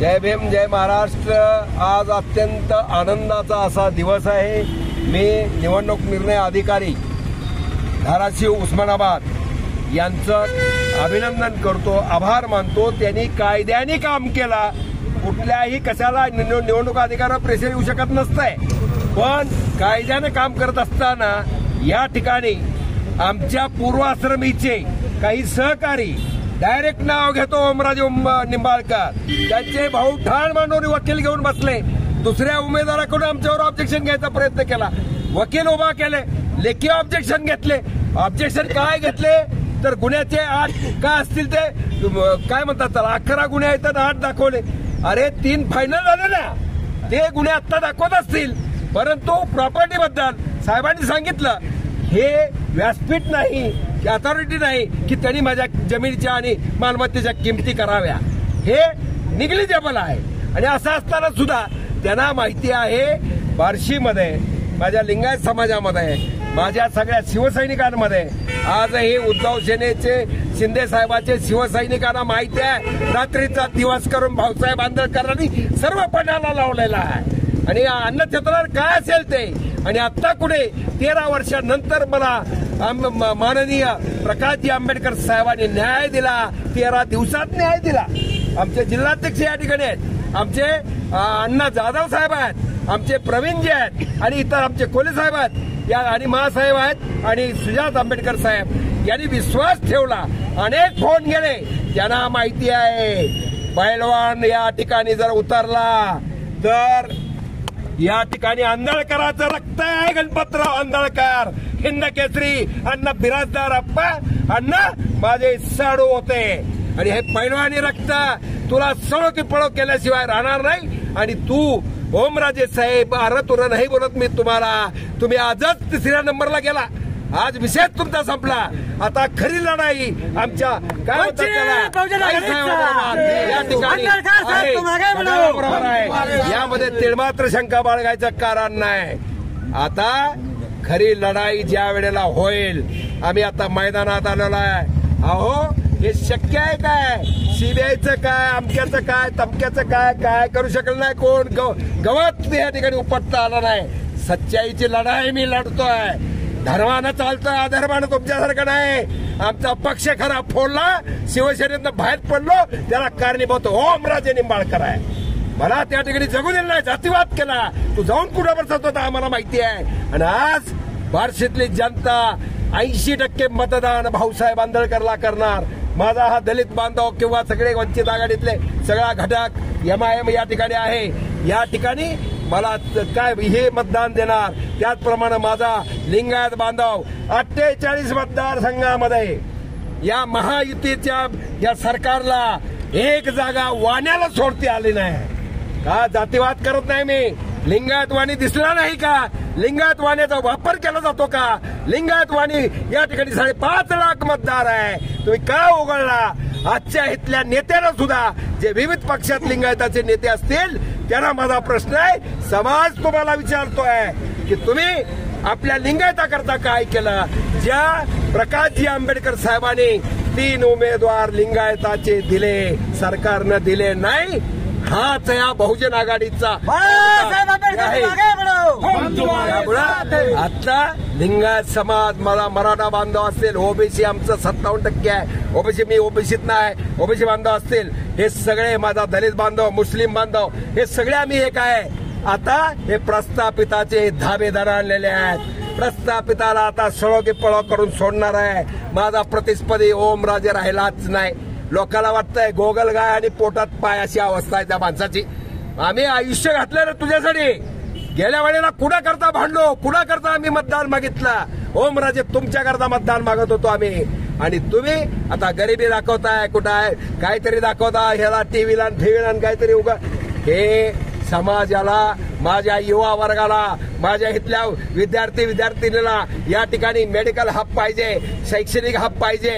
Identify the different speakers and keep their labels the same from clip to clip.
Speaker 1: जय भीम, जय महाराष्ट्र। आज अत्यंत आनंदाचा असा दिवस आहे। मी निवडणूक निर्णय अधिकारी धाराशिव उस्मानाबाद यांचं अभिनंदन करतो, आभार मानतो। त्यांनी कायद्याने काम केला। कुठल्याही कशाला निवडणूक अधिकाऱ्यावर प्रेशर येऊ शकत नसतंय, पण कायद्याने काम करत असताना या ठिकाणी आमच्या पूर्वाश्रमीचे काही सहकारी डायरेक्ट नाव घेतो ओमराजे निंबाळकर, त्यांचे भाऊ ठाण मांडून वकील घेऊन बसले। दुसऱ्या उमेदवाराकडून आमच्यावर ऑब्जेक्शन घ्यायचा प्रयत्न केला, वकील उभा केले, लेखी ऑब्जेक्शन घेतले। ऑब्जेक्शन काय घेतले तर गुन्ह्याचे 8 काय असतील ते काय म्हणतात त्याला 11 गुन्हे आहेत, 8 दाखवले। अरे 3 फायनल झाले ना, ते गुन्हे आता दाखवत असतील, परंतु प्रॉपर्टी बद्दल साहेबांनी सांगितलं हे व्यासपीठ नाही, अथॉरिटी नाही की त्यांनी माझ्या जमिनीच्या आणि मालमत्तेच्या किमती कराव्या, हे निग्लिजेबल आहे। आणि असं असताना सुद्धा त्यांना माहिती आहे बार्शीमध्ये, माझ्या लिंगायत समाजामध्ये, माझ्या सगळ्या शिवसैनिकांमध्ये आजही उद्धव सेनेचे शिंदे साहेबाचे शिवसैनिकांना माहिती आहे रात्रीचा दिवस करून भाऊसाहेब आंदळकरांनी सर्व पणाला लावलेला आहे। आणि अन्नछत्रावर काय असेल ते, आणि आता कुठे 13 वर्षानंतर मला माननीय प्रकाशजी आंबेडकर साहेबांनी न्याय दिला, 13 दिवसात न्याय दिला। आमचे जिल्हाध्यक्ष या ठिकाणी आहेत, आमचे अण्णा जाधव साहेब आहेत, आमचे प्रवीणजी आहेत, आणि इतर आमचे कोले साहेब आहेत, या आणि महासाहेब आहेत, आणि सुजात आंबेडकर साहेब यांनी विश्वास ठेवला। अनेक फोन गेले, त्यांना माहिती आहे पैलवान या ठिकाणी जर उतरला तर या ठिकाणी आंदळकरांचं रक्त आहे। गणपतराव आंदळकर हिंद केसरी अण्णा बिराजदार अप्पा अण्णा माझे साडू होते, आणि हे पैलवानी रक्त तुला सळो की पळो केल्याशिवाय राहणार नाही। आणि तू ओमराजे साहेब अरे तुला नाही बोलत मी तुम्हाला, तुम्ही आजच 3ऱ्या नंबरला गेला, आज विषय तुमचा संपला। आता खरी लढाई आमच्या काय म्हणतात या ठिकाणी बरोबर आहे, यामध्ये तिळमात्र शंका बाळगायचं कारण नाही। आता खरी लढाई ज्या वेळेला होईल, आम्ही आता मैदानात आलेलो आहे। अहो हे शक्य आहे काय? सीबीआयचं काय, अमक्याचं काय, तमक्याचं काय, काय करू शकलं नाही कोण, गवत या ठिकाणी उपटता आला नाही। सच्चाईची लढाई मी लढतोय, धर्मानं चालतोय, अधर्मानं तुमच्यासारखं नाही। आमचा पक्ष खरा फोडला, शिवसेनेतनं बाहेर पडलो, त्याला कारणीभूत ओमराजे निंबाळकर आहे। मला त्या ठिकाणी जगू दिलं नाही, जातीवाद केला, तू जाऊन कुठं बसत होता आम्हाला माहिती आहे। आणि आज बार्शीतली जनता 80% मतदान भाऊसाहेब आंदळकरला करणार। माझा हा दलित बांधव किंवा सगळे वंचित आघाडीतले सगळा घटक MIM या ठिकाणी आहे, या ठिकाणी मला काय हे मतदान देणार। त्याचप्रमाणे माझा लिंगायत बांधव 48 मतदारसंघामध्ये या महायुतीच्या या सरकारला एक जागा वाण्याला सोडती आली नाही का? जातीवाद करत नाही मी। लिंगायत वाणी दिसला नाही का? लिंगायत वाण्याचा वापर केला जातो का? लिंगायत वाणी या ठिकाणी 5.5 लाख मतदार आहे, तुम्ही का उघडला? आजच्या इथल्या नेत्यांना सुद्धा जे विविध पक्षात लिंगायताचे नेते असतील त्यांना माझा प्रश्न आहे, समाज तुम्हाला विचारतोय की तुम्ही आपल्या लिंगायताकरता काय केलं? ज्या प्रकाशजी आंबेडकर साहेबांनी 3 उमेदवार लिंगायताचे दिले, सरकारनं दिले नाही, हाच या बहुजन आघाडीचा आता लिंगायत समाज, मला मराठा बांधव असतील, ओबीसी आमचं 57% आहे, ओबीसी मी ओबीसीत नाही, ओबीसी बांधव असतील, हे सगळे माझा दलित बांधव, मुस्लिम बांधव, हे सगळे आम्ही एक आहे। आता हे प्रस्थापिताचे धाबेदार आणलेले आहेत, प्रस्थापिताला आता सळो की पळो करून सोडणार आहे। माझा प्रतिस्पर्धी ओमराजे राहिलाच नाही। लोकांना वाटतंय गोगल गाय आणि पोटात पाय अशी अवस्था आहे त्या माणसाची। आम्ही आयुष्य घातलं रे तुझ्यासाठी, गेल्या वेळेला कुणाकरता भांडलो, कुणाकरता आम्ही मतदान मागितलं? ओमराजे तुमच्याकरता मतदान मागत होतो आम्ही, आणि तुम्ही आता गरिबी दाखवताय, कुठं आहे काहीतरी दाखवता, ह्याला टीव्हीला काहीतरी उगा। हे समाजाला, माझ्या युवा वर्गाला, माझ्या इथल्या विद्यार्थीनीला या ठिकाणी मेडिकल हब पाहिजे, शैक्षणिक हब पाहिजे,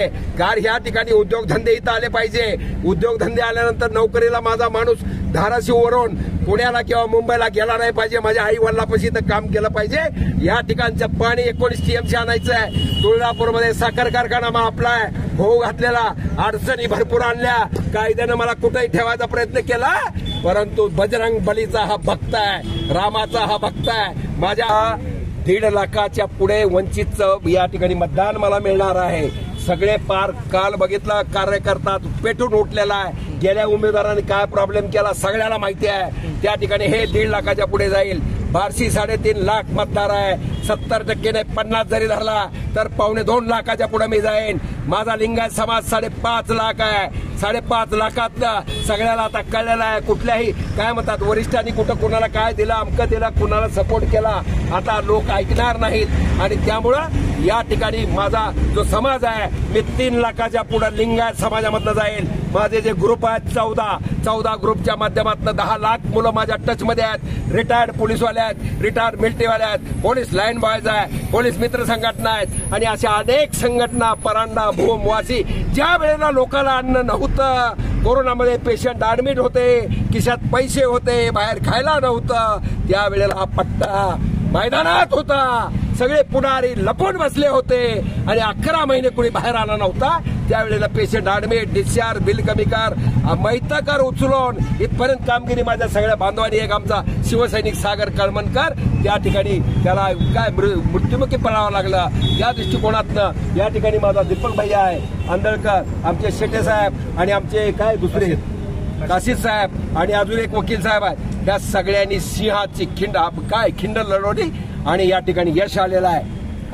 Speaker 1: या ठिकाणी उद्योगधंदे इथं आले पाहिजे। उद्योगधंदे आल्यानंतर नोकरीला माझा माणूस धाराशिववरून पुण्याला किंवा मुंबईला गेला नाही पाहिजे, माझ्या आई वडिलापाशी तर काम केलं पाहिजे. या ठिकाणचं पाणी 19 TMC आणायचं आहे. तुळजापूरमध्ये साखर कारखाना मग आपला होऊ घातलेला, अडचणी भरपूर आणल्या, कायद्यानं मला कुठेही ठेवायचा प्रयत्न केला, परंतु बजरंग बलीचा हा भक्त आहे, रामाचा हा भक्त आहे. माझ्या 1.5 लाखाच्या पुढे वंचितचं या ठिकाणी मतदान मला मिळणार आहे. सगळे पार काल बघितलं, कार्यकर्ता पेटून उठलेला आहे. गेल्या उमेदवारांनी काय प्रॉब्लेम केला सगळ्याला माहिती आहे. त्या ठिकाणी हे 1.5 लाखाच्या पुढे जाईल. बार्शी 3.5 लाख मतदार आहे. 70% नाही 50 जरी धरला तर 2.25 लाखाच्या पुढे मी जाईन. माझा लिंगायत समाज 5.5 लाख आहे. 5.5 लाखातलं सगळ्याला आता कळलेलं आहे. कुठल्याही काय म्हणतात वरिष्ठांनी कुठं कुणाला काय दिलं, अमकं दिलं, कुणाला सपोर्ट केला, आता लोक ऐकणार नाहीत. आणि त्यामुळं या ठिकाणी माझा जो समाज आहे मी 3 लाखाच्या पुढे लिंगायत समाजामधनं जाईल. माझे जे ग्रुप आहेत 14 ग्रुपच्या माध्यमातून 10 लाख मुलं माझ्या टचमध्ये आहेत. रिटायर्ड पोलीसवाले आहेत, रिटायर्ड मिलिटरीवाले आहेत, पोलीस लाईन बॉयज आहे, पोलीस मित्र संघटना आहेत आणि अशा अनेक संघटना, परांडा, भूम, वासी. ज्या वेळेला लोकांना अन्न नव्हतं, कोरोनामध्ये पेशंट ऍडमिट होते, खिशात पैसे होते, बाहेर खायला नव्हतं, त्यावेळेला हा पट्टा मैदानात होता. सगळे पुढारी लपून बसले होते आणि 11 महिने कोणी बाहेर आला नव्हता. त्यावेळेला पेशंट ऍडमिट, डिस्चार्ज, बिल कमी कर, मैतकर उचलून इथपर्यंत कामगिरी माझ्या सगळ्या बांधवांनी. एक आमचा शिवसैनिक सागर कळमणकर त्या ठिकाणी त्याला काय मृत्युमुखी पडावं लागलं. त्या दृष्टिकोनातनं या ठिकाणी माझा दीपक भैया आहे, आंदळकर, आमचे शेटे साहेब आणि आमचे काय दुसरे काशीद साहेब आणि अजून एक वकील साहेब आहेत. त्या सगळ्यांनी सिंहाची खिंड लढवली आणि या ठिकाणी यश आलेलं आहे.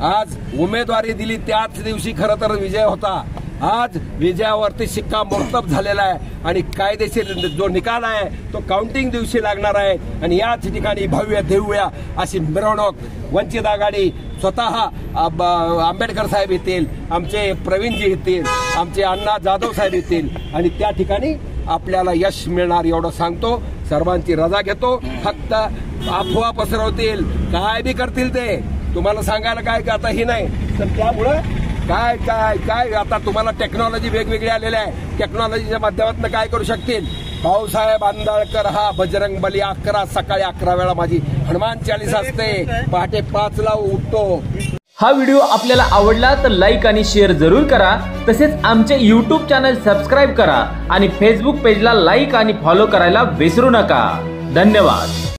Speaker 1: आज उमेदवारी दिली त्याच दिवशी खरं तर विजय होता. आज विजयावरती शिक्कामोर्तब झालेला आहे आणि कायदेशीर जो निकाल आहे तो काउंटिंग दिवशी लागणार आहे. आणि याच ठिकाणी भव्य दिव्य अशी मिरवणूक वंचित आघाडी स्वतः आंबेडकर साहेब येतील, आमचे प्रवीणजी येतील, आमचे अण्णा जाधव साहेब येतील आणि त्या ठिकाणी आपल्याला यश मिळणार एवढं सांगतो. सर्वांची रजा घेतो. फक्त अफवा पसरवतील, काय बी करतील ते तुम्हाला सांगायला काय आता ही नाही. तर त्यामुळं काय काय काय आता तुम्हाला टेक्नॉलॉजी वेगवेगळी आलेल्या आहे. टेक्नॉलॉजीच्या माध्यमातून काय करू शकतील. भाऊसाहेब आंदळकर हा बजरंग बली 11 सकाळी 11 वेळा माझी हनुमान चालीसा असते. पहाटे 5 ला उठतो.
Speaker 2: हा व्हिडिओ आपल्याला आवडला तर लाईक आणि शेअर जरूर करा. तसेच आमचे YouTube चॅनल सबस्क्राईब करा आणि फेसबुक पेजला लाईक आणि फॉलो करायला विसरू नका. धन्यवाद.